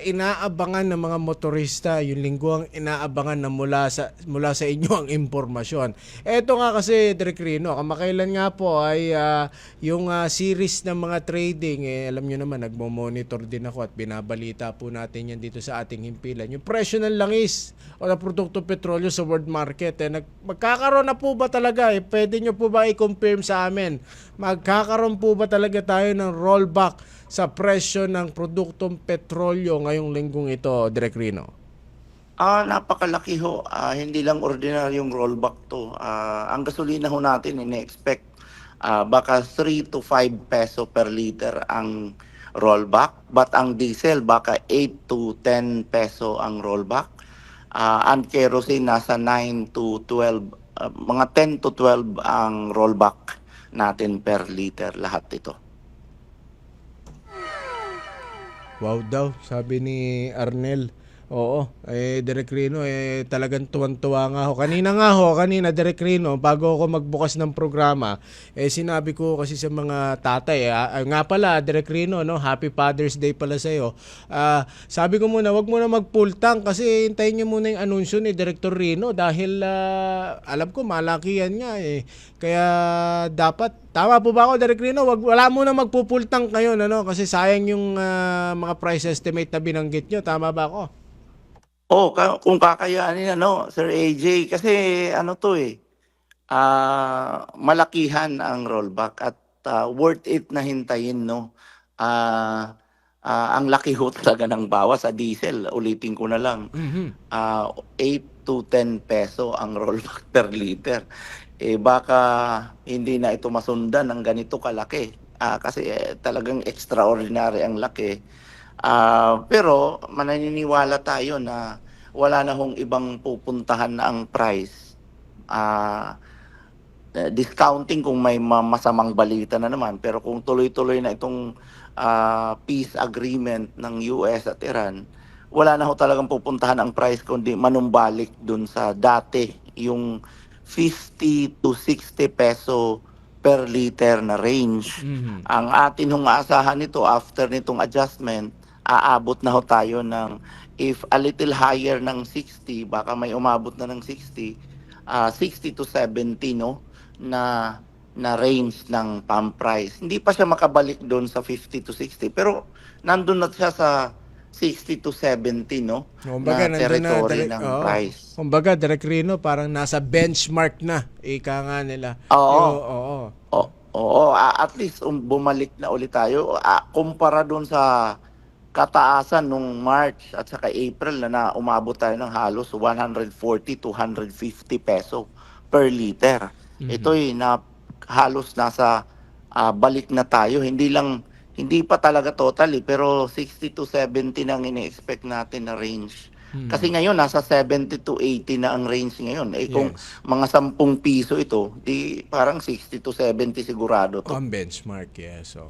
inaabangan ng mga motorista, yung linggo ang inaabangan na mula sa inyo ang impormasyon. Eto nga kasi, Direk Rino, kamakailan nga po ay yung series ng mga trading, alam nyo naman, nagmo-monitor din ako at binabalita po natin yan dito sa ating himpilan. Yung presyo ng langis o na produkto petrolyo sa world market, magkakaroon na po ba talaga? Pwede nyo po ba i-confirm sa amin? Magkakaroon po ba talaga tayo ng rollback sa presyo ng produktong petrolyo ngayong linggong ito, Direk Rino? Napakalaki ho. Hindi lang ordinaryong rollback to. Ang gasolina ho natin, ine-expect baka 3 to 5 peso per liter ang rollback. But ang diesel, baka 8 to 10 peso ang rollback. Ang kerosene, nasa 9 to 12, mga 10 to 12 ang rollback natin per liter, lahat ito. Wow daw, sabi ni Arnel. Oo, Direk Rino, talagang tuwan-tuwa nga ako. Kanina, Direk Rino, bago ako magbukas ng programa, sinabi ko kasi sa mga tatay, nga pala, Direk Rino, no, Happy Father's Day pala sa'yo. Sabi ko muna, wag mo na mag-full tank kasi hintayin niyo muna yung anunsyo ni Director Rino dahil alam ko, malaki yan nga eh. Kaya dapat, tama po ba ako, Direk Rino? Wala mo na magpo-full tank ngayon, ano? Kasi sayang yung mga price estimate na binanggit nyo. Tama ba ako? Kung kakayanin, Sir AJ, kasi malakihan ang rollback at worth it na hintayin, no? Ang laki ho talaga ng bawas sa diesel. Ulitin ko na lang. 8 to 10 peso ang rollback per liter. Baka hindi na ito masundan ng ganito kalaki. Kasi talagang extraordinary ang laki. Pero mananiniwala tayo na wala na hong ibang pupuntahan na ang price. Discounting kung may masamang balita na naman, pero kung tuloy-tuloy na itong peace agreement ng US at Iran, wala na ho talagang pupuntahan ang price kundi manumbalik dun sa dati, yung 50 to 60 peso per liter na range. Ang atin hong aasahan nito after nitong adjustment, aabot na ho tayo ng, if a little higher ng 60, baka may umabot na ng 60, 60 to 70, no, na range ng pump price. Hindi pa siya makabalik doon sa 50 to 60, pero nandun na siya sa 60 to 70, no, Kumbaga, na nandun na, territory ng price. Kumbaga, Direk Rino, parang nasa benchmark na, ika nga nila. Oo. At least bumalik na ulit tayo. Kumpara doon sa kataasan nung March at saka April na umabot tayo ng halos 140 to 150 peso per liter. Ito'y na halos nasa balik na tayo. Hindi pa talaga totally, pero 60 to 70 na ang ini-expect natin na range. Kasi ngayon nasa 70 to 80 na ang range ngayon. Kung mga 10 piso ito, di parang 60 to 70 sigurado to. On benchmark, yes. So.